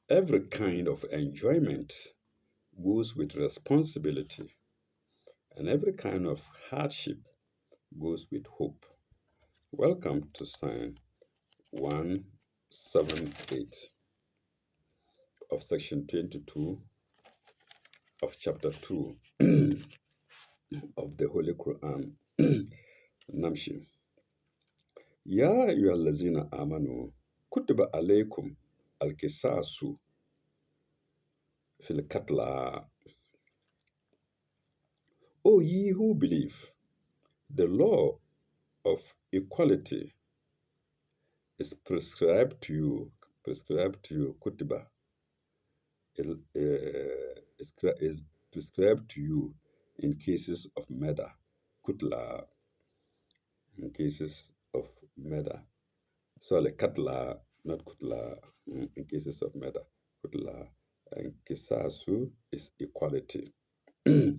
Every kind of enjoyment goes with responsibility, and every kind of hardship goes with hope. Welcome to Sign 178 of section 22 of chapter 2 of the Holy Quran. Namshi. Ya ayyuhallazina amanu kutiba alaykum al-qisasu fil qatla. O ye who believe, the law of equality is prescribed to you, kutiba, is prescribed to you in cases of murder, kutla, in cases of murder. Sorry, katla, not kutla, in cases of murder, kutla. And kisasu is equality. uh,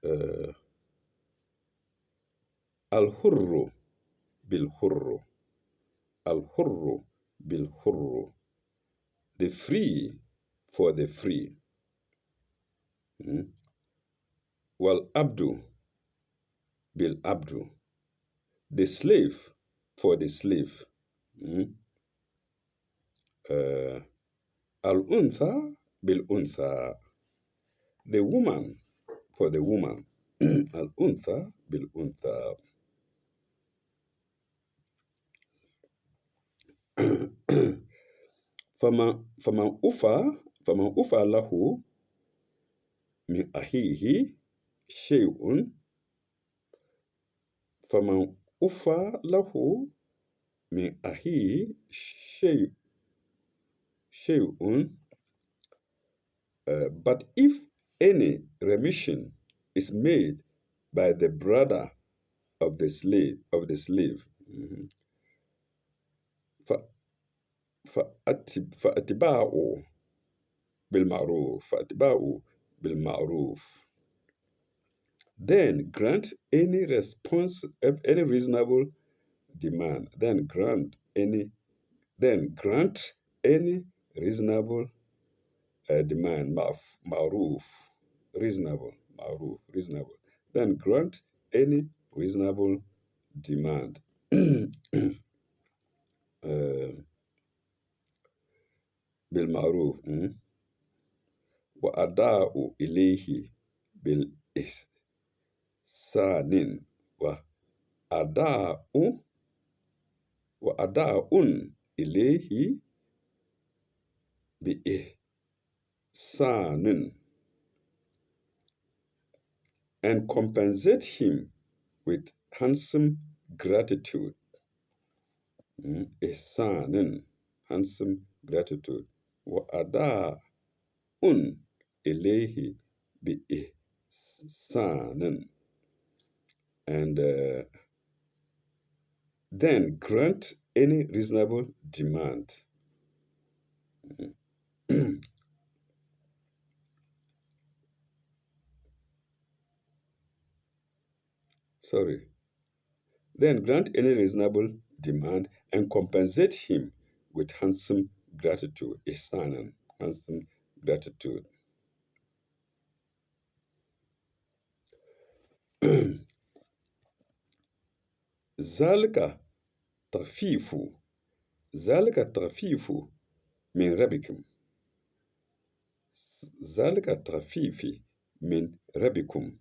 uh, al-hurru bil-hurru, al-hurru bil-hurru, the free for the free. Wal-abdu bil-abdu, the slave for the slave. Mm? Al-untha bil-untha, the woman for the woman. Al-untha bil-untha. فمن أفى له من أخيه شيء فمن أفى له من أخيه شيء but if any remission is made by the brother of the slave فأتباعه بالمعروف then grant any reasonable demand. Then grant any reasonable demand. Ma'ruf, reasonable. Ma'ruf, reasonable. Then grant any reasonable demand. بالمعروف وأداء إليه بالإحسان وأداء إليه بإحسان and compensate him with handsome gratitude. Ihsanin, handsome gratitude. وأداء إليه بإحسان and then grant any reasonable demand. Sorry. Then grant any reasonable demand and compensate him with handsome gratitude. Ihsanan, handsome gratitude. ذلك تخفيف من ربكم ذلك تخفيف من ربكم.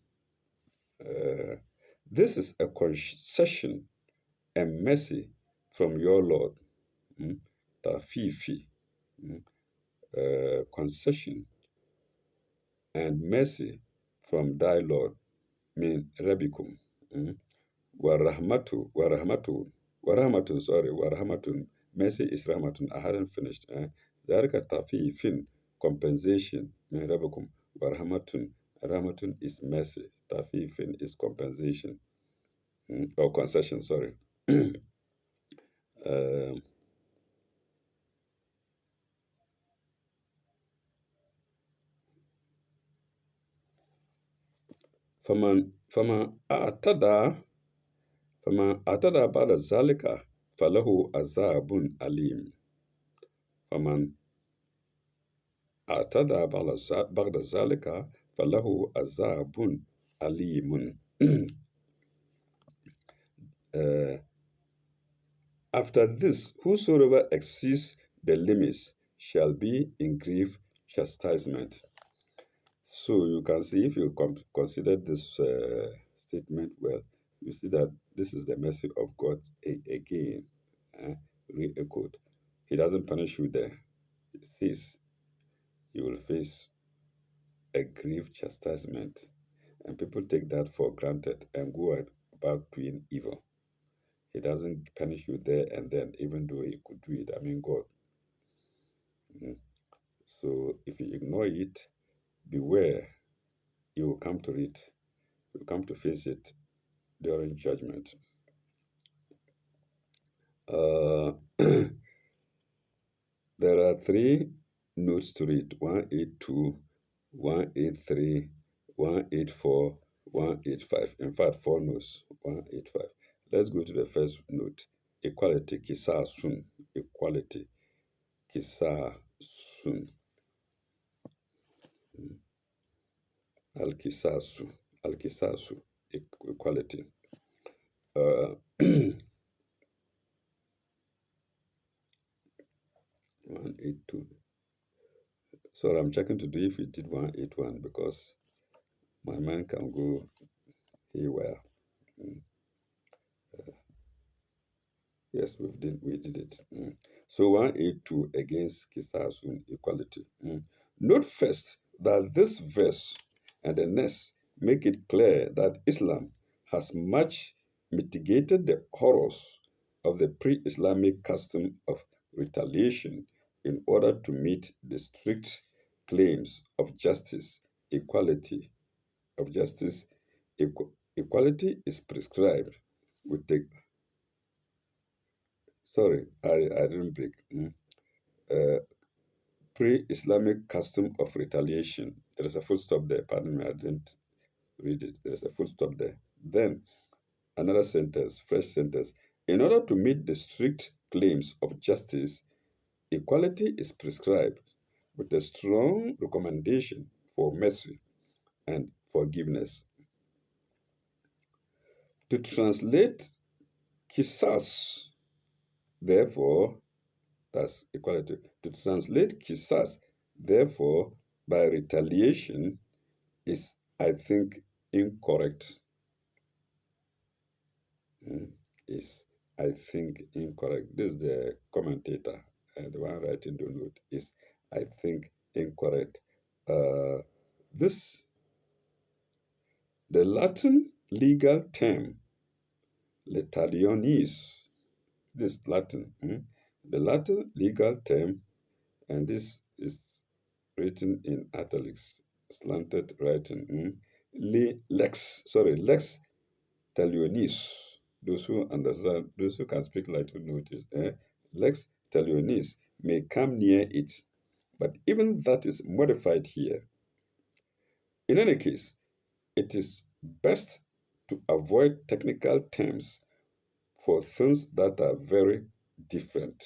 This is a concession and mercy from your Lord. Tafifi, concession and mercy from thy Lord. Min Rabbikum. Warahmatun. Mercy is rahmatun. I hadn't finished. Zarika tafifin, compensation. Min Rabbikum. Warahmatun. Rahmatun is mercy. Tafifin is compensation. Or concession, sorry. فمن اعتدى بعد ذلك فله عذاب أليم. فمن اعتدى بعد ذلك فله عذاب أليم. Uh, After this, whosoever exceeds the limits shall be in grief chastisement. So you can see, if you consider this statement well, you see that this is the mercy of God again, uh, re-echoed. He doesn't punish you there. He says you will face a grief chastisement. And people take that for granted and go about doing evil. He doesn't punish you there and then, even though he could do it. I mean, God. Mm. So if you ignore it, beware, you will come to it. You will come to face it during judgment. Uh, there are three notes to read: 182, 183, 184, 185. In fact, four notes: 185. Let's go to the first note: equality, kisasun. Equality, kisasun. Al-kisasu, al-kisasu, equality. Uh, 182. Sorry, I'm checking to do if it did 181 because my mind can go haywire. Mm. Yes, we did it. So 182 against Kisasun equality. Note first that this verse and the next make it clear that Islam has much mitigated the horrors of the pre-Islamic custom of retaliation in order to meet the strict claims of justice, equality, of justice, equality is prescribed with the sorry, I didn't break. Uh, Pre-Islamic custom of retaliation. There is a full stop there. Pardon me, I didn't read it. There is a full stop there. Then another sentence, fresh sentence. In order to meet the strict claims of justice, equality is prescribed with a strong recommendation for mercy and forgiveness. To translate kisas, therefore, that's equality. To translate kisas, therefore, by retaliation is, I think, incorrect. Mm, is, I think, incorrect. This is the commentator, the one writing the note, is, I think, incorrect. Uh, this, the Latin legal term, letalionis, this Latin, the Latin legal term, and this is written in italics, slanted writing. Lex talionis. Those who understand, those who can speak Latin notice. Lex talionis may come near it, but even that is modified here. In any case, it is best to avoid technical terms for things that are very different.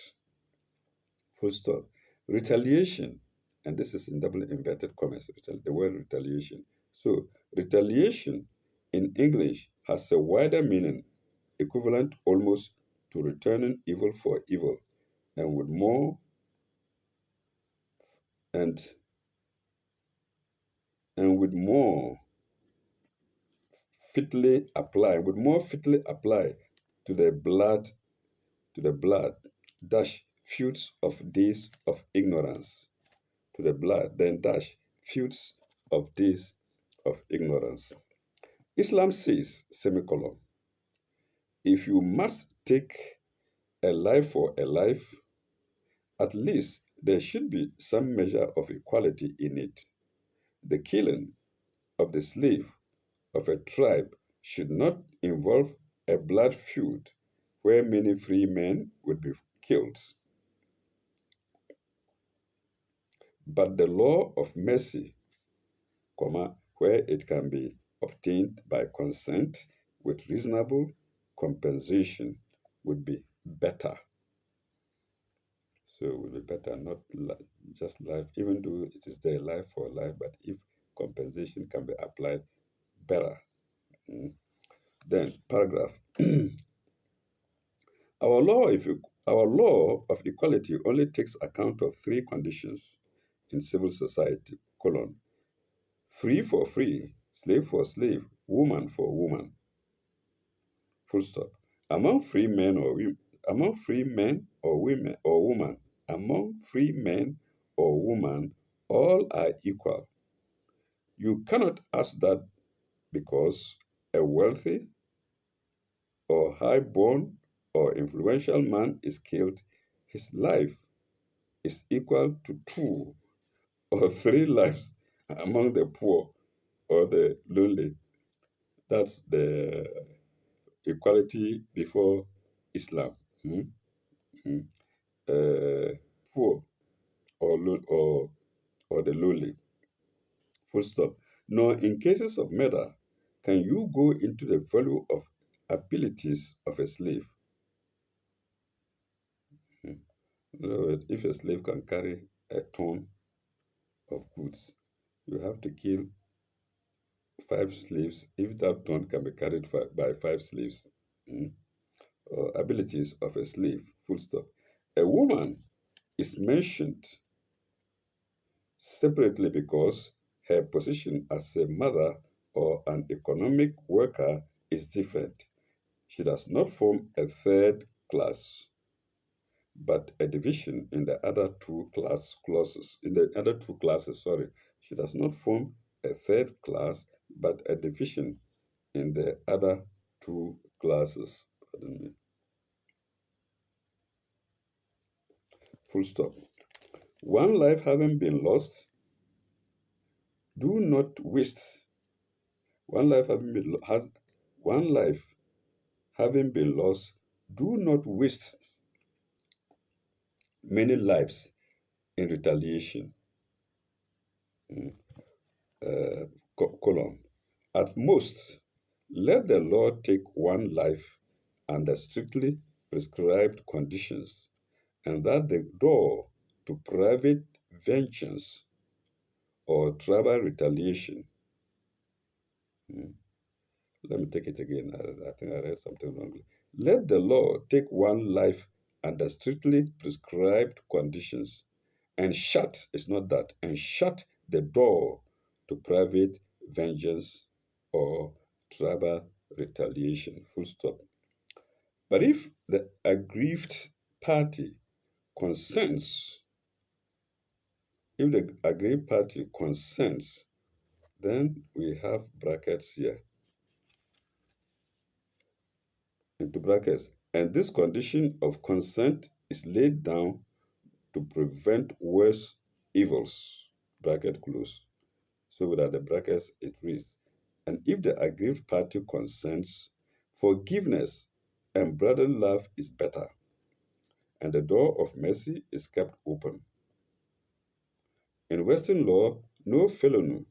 Full stop. Retaliation, and this is in double inverted commas, the word retaliation. So, retaliation in English has a wider meaning, equivalent almost to returning evil for evil, and with more and and with more fitly apply to the blood dash feuds of days of ignorance, to the blood, then dash feuds of days of ignorance. Islam says, semicolon, if you must take a life for a life, at least there should be some measure of equality in it. The killing of the slave of a tribe should not involve a blood feud where many free men would be killed. But the law of mercy, comma, where it can be obtained by consent with reasonable compensation would be better. So it would be better, not just life, even though it is there life for life, but if compensation can be applied, better. Mm. Then paragraph. Our law, our law of equality only takes account of three conditions in civil society: colon, free for free, slave for slave, woman for woman. Full stop. Among free men or women, among free men or women or woman, among free men or woman, all are equal. You cannot ask that because a wealthy or high-born or influential man is killed, his life is equal to two or three lives among the poor or the lonely. That's the equality before Islam. Hmm? Hmm. Uh, Poor or the lonely. Full stop. Nor in cases of murder can you go into the value of abilities of a slave. Hmm. In other words, if a slave can carry a ton of goods, you have to kill five slaves if that ton can be carried by five slaves. Hmm. Or abilities of a slave. Full stop. A woman is mentioned separately because her position as a mother or an economic worker is different. She does not form a third class, but a division in the other two clauses. In the other two classes, sorry, she does not form a third class, but a division in the other two classes. Pardon me. Full stop. One life having been lost, do not waste. One life having been has one life having been lost, do not waste many lives in retaliation. Mm, colon. At most, let the law take one life under strictly prescribed conditions, and that the door to private vengeance or tribal retaliation. Mm, Let me take it again. I think I read something wrongly. Let the law take one life under strictly prescribed conditions and shut, it's not that, and shut the door to private vengeance or tribal retaliation. Full stop. But if the aggrieved party consents, if the aggrieved party consents, then we have brackets here into brackets. And this condition of consent is laid down to prevent worse evils. Bracket close. So without the brackets, it reads, and if the aggrieved party consents, forgiveness and brotherly love is better, and the door of mercy is kept open. In Western law, no felony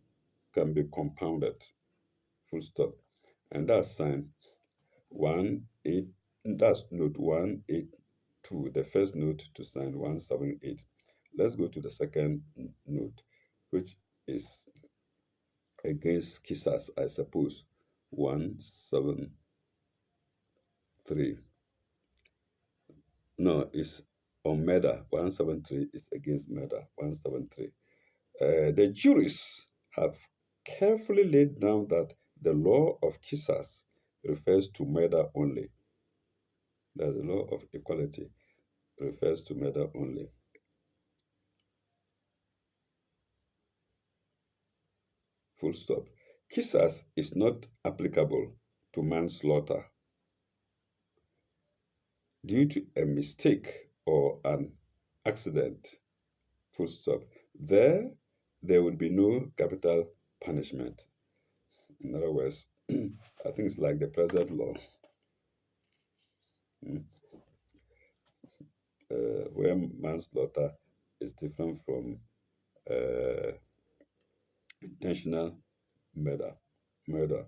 can be compounded. Full stop. And that's sign 1 8. That's note 182, the first note to sign 178. Let's go to the second note, which is against Kisas, I suppose. 173. No, it's on murder. 173 is against murder. 173. The jurists have carefully laid down that the law of Kisas refers to murder only. That the law of equality refers to murder only. Full stop. Kisas is not applicable to manslaughter due to a mistake or an accident. Full stop. There would be no capital punishment. In other words, I think it's like the present law, mm, where manslaughter is different from uh, intentional murder. murder.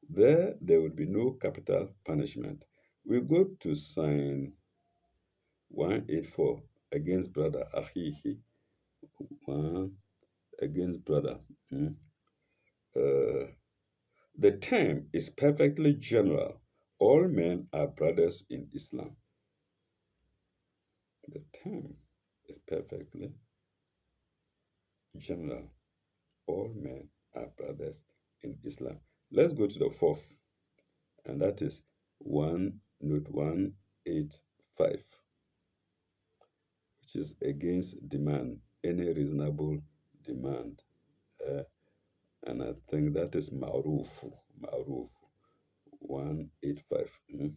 There would be no capital punishment. We go to sign 184 against brother Ahihi. One against brother. Hmm. Uh, the term is perfectly general. All men are brothers in Islam. The term is perfectly general. All men are brothers in Islam. Let's go to the fourth, and that is 1 note 185, which is against demand, any reasonable demand. Uh, and I think that is Ma'ruf. Ma'ruf 185. Mhm.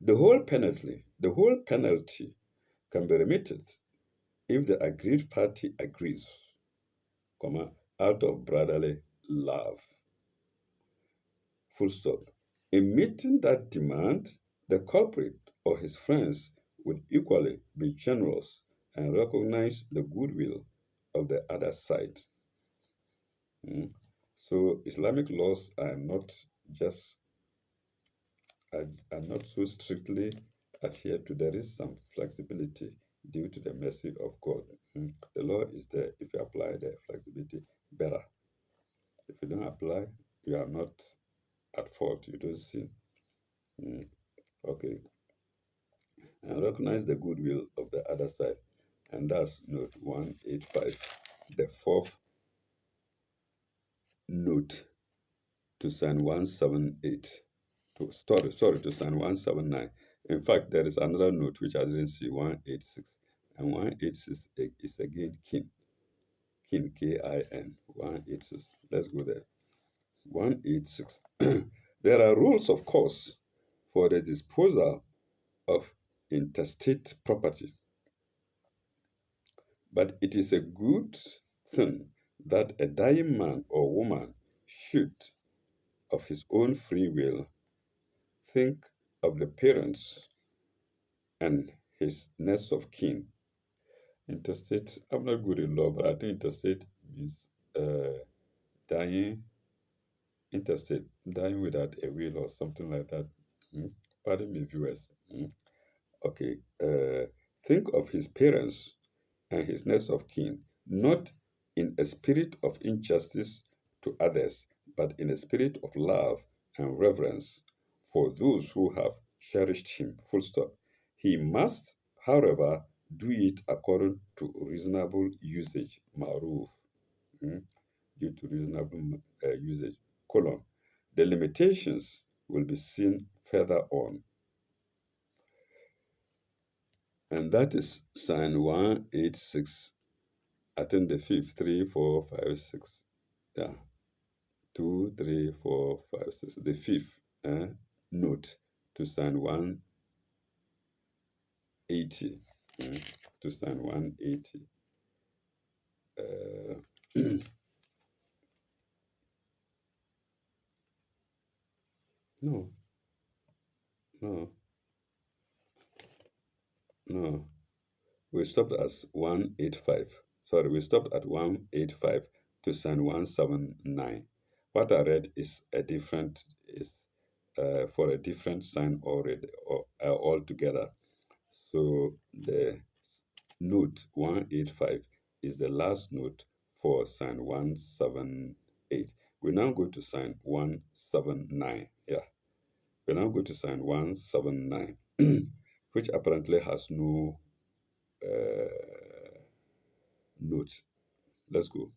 The whole penalty can be remitted if the aggrieved party agrees, comma, out of brotherly love. Full stop. In meeting that demand, the culprit or his friends would equally be generous and recognize the goodwill of the other side. Mm. So Islamic laws just are not so strictly adhered to. There is some flexibility due to the mercy of God. Mm. The law is there. If you apply the flexibility, better. If you don't apply, you are not at fault. You don't sin. Mm. Okay. And recognize the goodwill of the other side. And that's note 185. The fourth note to sign 178. Sorry, to sign 179. In fact, there is another note which I didn't see, 186. And 186 is again kin. Kin, K-I-N. 186. Let's go there. 186. There are rules, of course, for the disposal of intestate property. But it is a good thing that a dying man or woman should, of his own free will, think of the parents and his next of kin. Interstate, I'm not good in law, but I think interstate means uh, dying, interstate, dying without a will or something like that. Mm. Pardon me, viewers. Mm. Okay. Think of his parents and his next of kin, not in a spirit of injustice to others, but in a spirit of love and reverence for those who have cherished him. Full stop. He must, however, do it according to reasonable usage, maruf, mm, due to reasonable usage, colon. The limitations will be seen further on. And that is sign 186. I think the fifth, 3, 4, 5, 6. Yeah, 2, 3, 4, 5, 6. The fifth note to sign 180. To sign 180. Uh, no, no, no. We stopped at 185. Sorry, we stopped at 185 to sign 179. What I read is for a different sign already or altogether. So the note 185 is the last note for sign 178. We now go to sign 179. Yeah, we now go to sign 179, which apparently has no note. Let's go.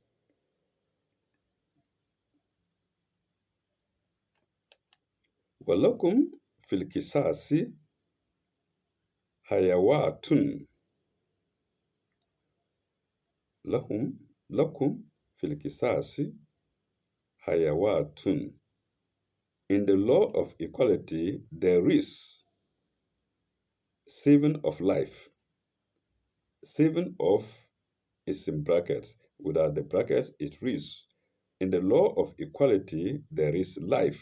ولكم في القصاص حيوات لكم في القصاص حيوات. In the law of equality, there is saving of life. Saving of is in brackets. Without the brackets, it reads, in the law of equality, there is life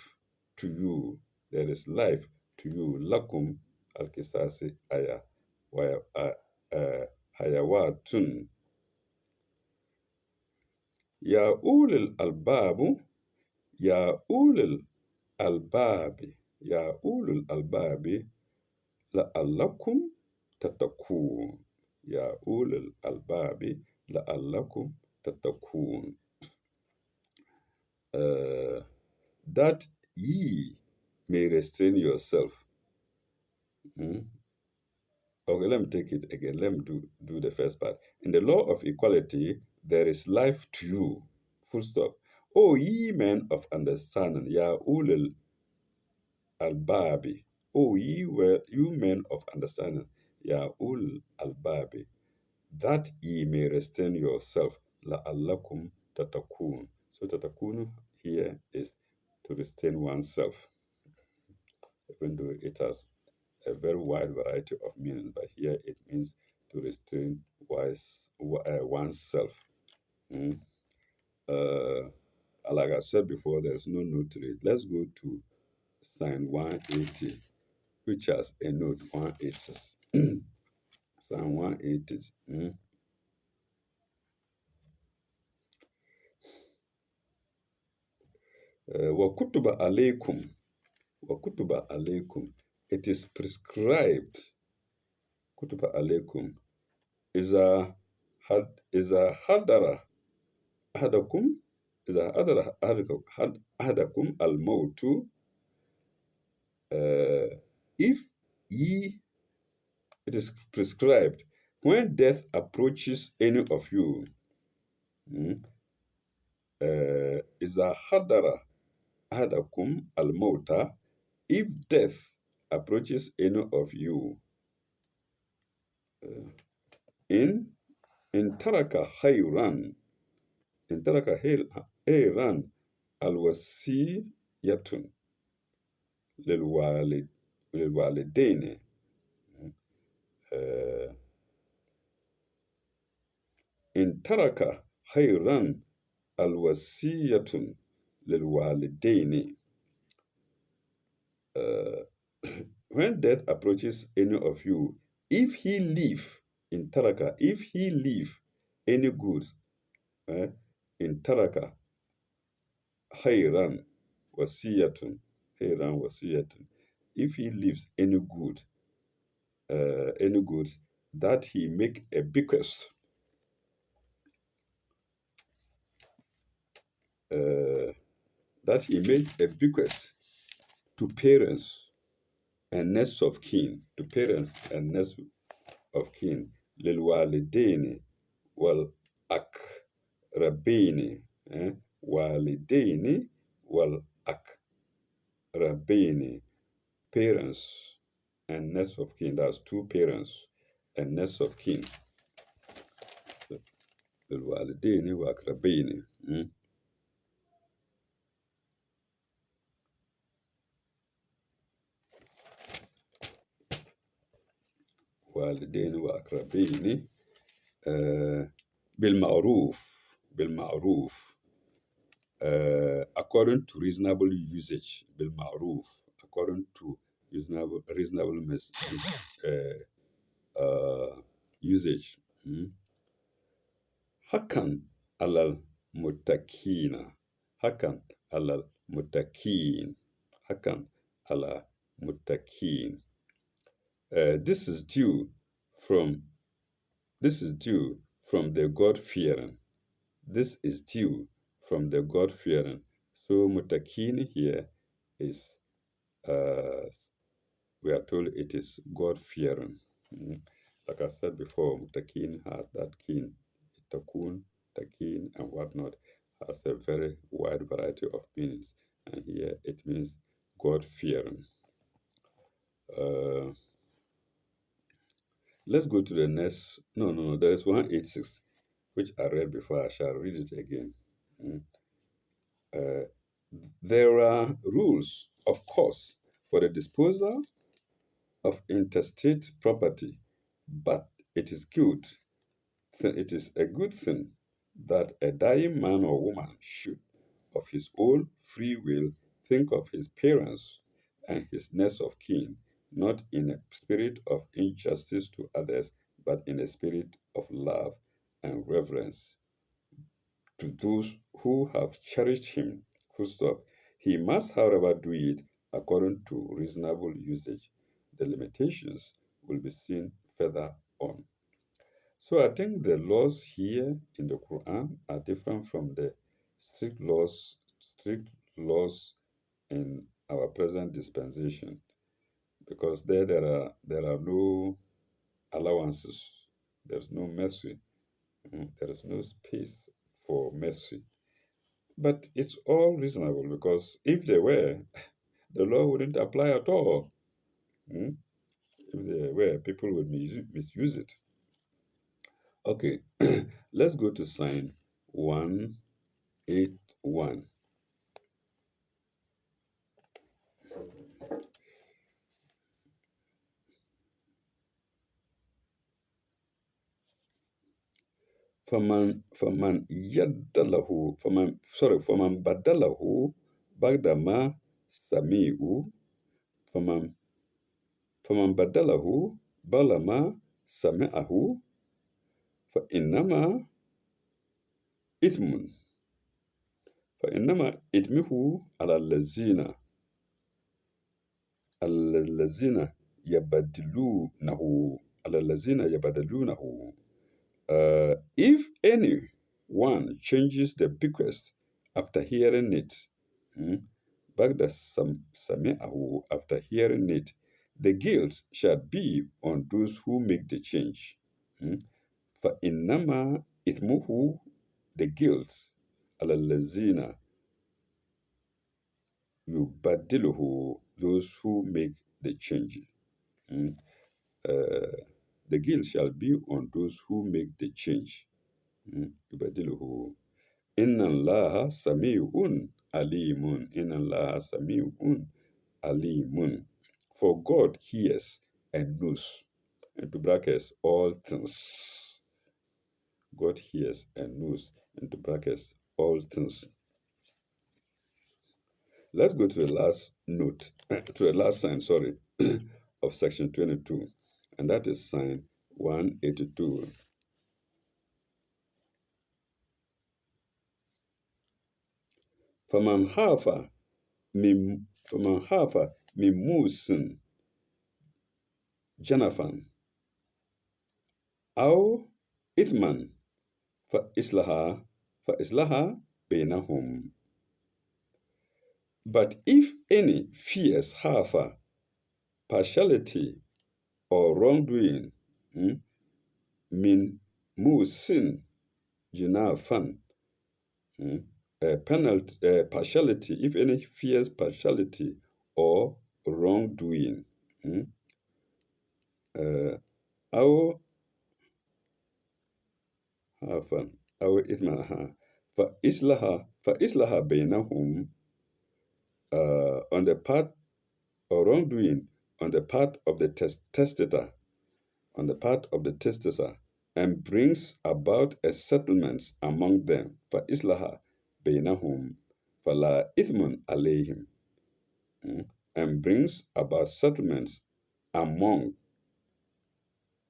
to you. There is life to you. Lakum al-kisasi aya hayawatun. Ya ulil albabu يا أولي الألباب يا أولي الألباب لعلكم تتقون يا أولي الألباب لعلكم تتقون uh, that ye may restrain yourself. Hmm? Okay, let me take it again. Let me do the first part. In the law of equality, there is life to you. Full stop. O ye men of understanding, Ya ulil albabi. O ye were you men of understanding, Ya ulil albabi, that ye may restrain yourself. La'allakum tatakun. So tatakun here is to restrain oneself, even though it has a very wide variety of meanings, but here it means to restrain oneself. Mm. Uh, like I said before, there's no note to it. Let's go to Psalm 180, which has a note 186. Psalm 180. Mm. وَكُتُبَ عَلَيْكُمْ وَكُتُبَ عَلَيْكُمْ. It is prescribed. كُتُبَ عَلَيْكُمْ. إذا حضر أحدكم إذا حضر أحدكم الموت if ye it is prescribed when death approaches any of you. إذا حضر أحدكم الموت, if death approaches any of you, in ترك خيرا إن ترك خيرا الوصية للوالد للوالدين. آه، إن ترك خيرا الوصية للوالدين. When death approaches any of you, if he leave in taraka, if he leave any goods, in taraka khairan wasiyatun, khairan wasiyatun, if he leaves any goods that he make a bequest, that he made a bequest to parents and next of kin, to parents and next of kin, للوالدين والأقربين, والدين والأقربين, parents and next of kin, that's two parents and next of kin, للوالدين والأقربين. والدين وأقربين بالمعروف according to reasonable usage. بالمعروف, according to reasonable usage. حقا على المتقين, حقا على المتقين, حقا على المتقين. This is due from the God-fearing. This is due from the God-fearing. So mutakin here is, we are told it is God-fearing. Like I said before, mutakin has that kin, takun, takin, and whatnot, has a very wide variety of meanings. And here it means God-fearing. Let's go to the next. No. There is 186, which I read before. I shall read it again. There are rules, of course, for the disposal of intestate property, but it is good. It is a good thing that a dying man or woman should, of his own free will, think of his parents and his next of kin, not in a spirit of injustice to others, but in a spirit of love and reverence to those who have cherished him. Full stop. He must, however, do it according to reasonable usage. The limitations will be seen further on. So I think the laws here in the Quran are different from the strict laws in our present dispensation, because there are no allowances, there's no mercy, there is no space for mercy. But it's all reasonable, because if they were, the law wouldn't apply at all. mm. If they were, people would misuse it. Okay, let's go to sign 181. فمن يدله فمن بدله بعد ما سمعوا فمن بدله بعد ما سمعه فإنما إثم فإنما إثمه على الذين يبدلونه على الذين يبدلونه. If anyone changes the bequest after hearing it, mm, Bagda Sami'ahu, after hearing it, the guilt shall be on those who make the change. فَإِنَّمَا إِثْمُهُ, the guilt, على الذين يبدله, those who make the change. Mm. The guilt shall be on those who make the change. يبدله. إن الله سميع عليم. إن الله سميع عليم. For God hears and knows, into brackets, all things. God hears and knows, into brackets, all things. Let's go to the last note, to the last sign, sorry, of section 22, and that is sign 182. فمن خاف من موسٍ جنفا أو إثما فإصلح بينهم. But if any fears have partiality or wrongdoing, min musin junafan, partiality, if any fears partiality or wrongdoing, أو عفوا أو إثمها فإصلح بينهم, on the part or wrongdoing on the part of the testator, and brings about a settlement among them. فإصلح بينهم فلا إثم عليهم, and brings about settlements among,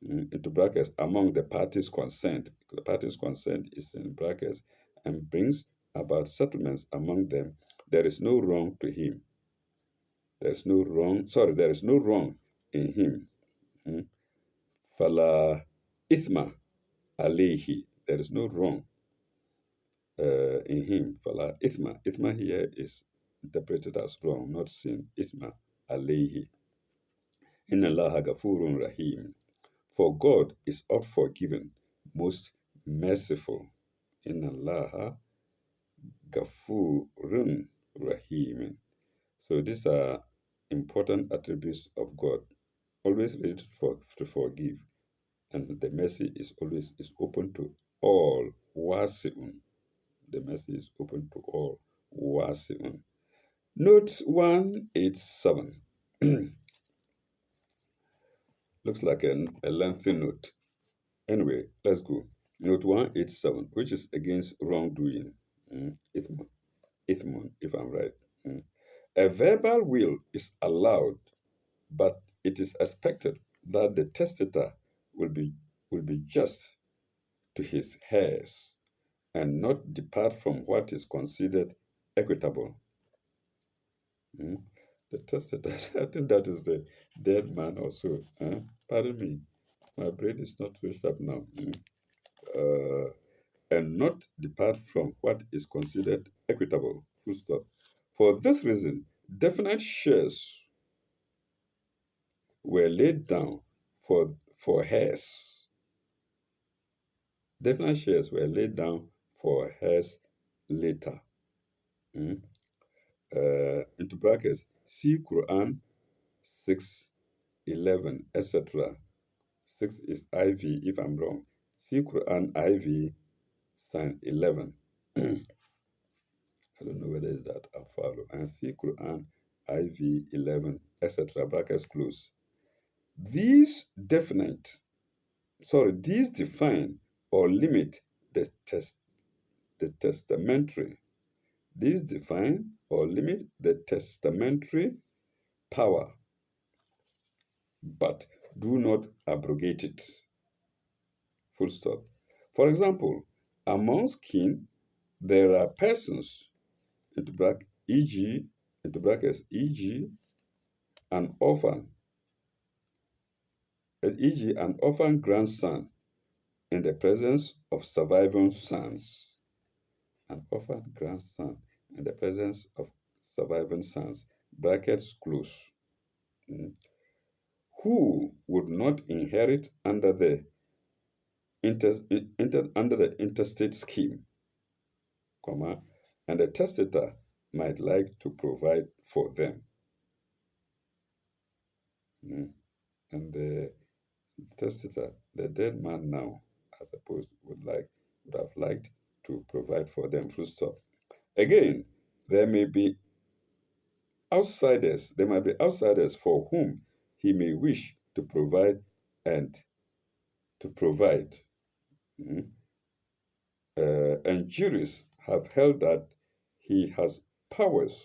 into brackets, among the parties concerned. The parties concerned is in brackets, and brings about settlements among them. There is no wrong to him. There is no wrong in him. Fala ithma alayhi. There is no wrong in him. Fala ithma. Ithma here is interpreted as wrong, not sin. Ithma alayhi. Inna Allah gafurun rahim. For God is oft forgiving, most merciful. Inna Allah gafurun rahim. So these are important attributes of God. Always ready to forgive, and the mercy is always open to all. Wasi'un. The mercy is open to all. Wasi'un. Note 187. Looks like a lengthy note. Anyway, let's go. Note 187, which is against wrongdoing. Ithmun, if I'm right. A verbal will is allowed, but it is expected that the testator will be just to his heirs and not depart from what is considered equitable. Mm. The testator, I think that is the dead man also. Pardon me, my brain is not so sharp now. Uh, and not depart from what is considered equitable. Full stop. For this reason, definite shares were laid down for heirs. Definite shares were laid down for heirs later. Mm. Into brackets, see Quran 6:11, etc. 6 is IV if I'm wrong. See Quran IV sign 11. I don't know whether it's that I follow. And see Quran IV 11, etc. Brackets close. These definite, these define or limit the testamentary. These define or limit the testamentary power, but do not abrogate it. Full stop. For example, amongst kin, there are persons, into bracket, e.g., into brackets, e.g., an orphan, e.g., an orphan grandson in the presence of surviving sons. An orphan grandson in the presence of surviving sons, brackets close, mm, who would not inherit under the interstate scheme, comma, and the testator might like to provide for them. Mm. And the testator, the dead man now, I suppose, would have liked to provide for them. Full stop. Again, there might be outsiders for whom he may wish to provide and to provide. Mm. And juries have held that he has powers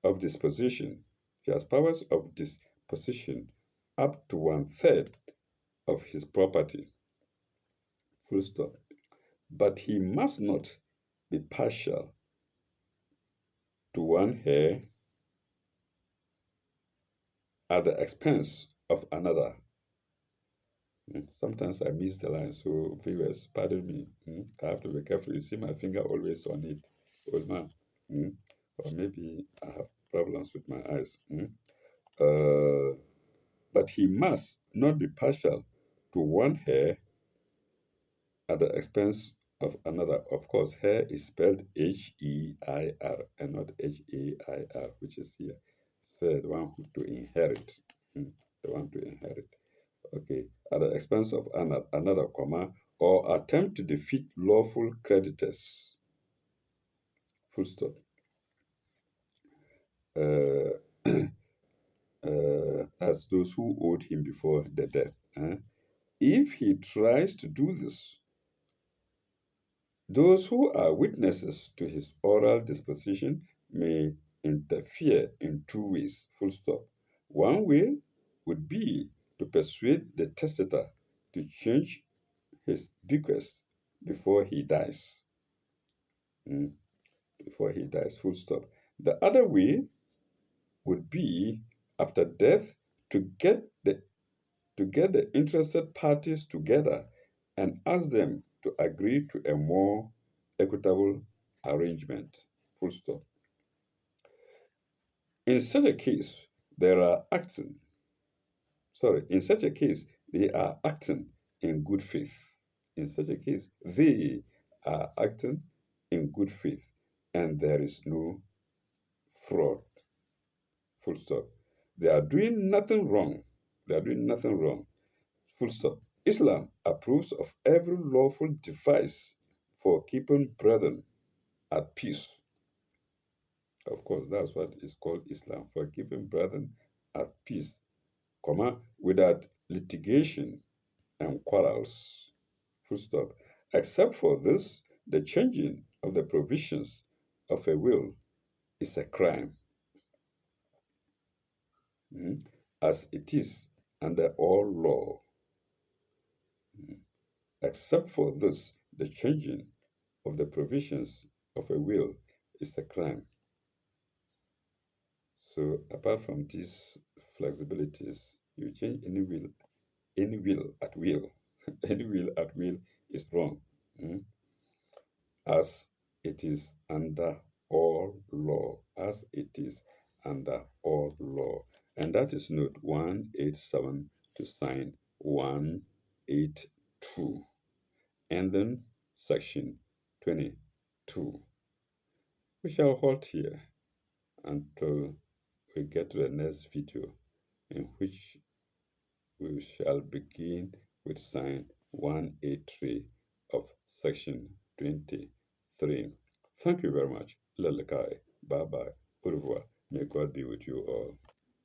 of disposition. He has powers of disposition up to one third of his property. Full stop. But he must not be partial to one heir at the expense of another. Sometimes I miss the line, so viewers, pardon me. I have to be careful. You see my finger always on it, old man. Or maybe I have problems with my eyes. But he must not be partial to one heir at the expense of another. Of course, heir is spelled H-E-I-R and not H-A-I-R, which is here. So the one to inherit. The one to inherit. Okay, at the expense of another, comma, or attempt to defeat lawful creditors. Full stop. As those who owed him before the death. If he tries to do this, those who are witnesses to his oral disposition may interfere in two ways. Full stop. One way would be to persuade the testator to change his bequest before he dies. Before he dies, full stop. The other way would be after death to get the interested parties together and ask them to agree to a more equitable arrangement. Full stop. In such a case, in such a case, they are acting in good faith. In such a case, they are acting in good faith, and there is no fraud. Full stop. They are doing nothing wrong. They are doing nothing wrong. Full stop. Islam approves of every lawful device for keeping brethren at peace. Of course, that's what is called Islam, for keeping brethren at peace, comma, without litigation and quarrels. Full stop. Except for this, the changing of the provisions of a will is a crime, as it is under all law. Except for this, the changing of the provisions of a will is a crime. So apart from these flexibilities, you change any will at will. Any will at will is wrong, mm, as it is under all law, as it is under all law. And that is note 187 to sign 182. And then section 22. We shall halt here until we get to the next video, in which we shall begin with sign 183 of section 23. Thank you very much. Lelekai. Bye bye. Au revoir. May God be with you all.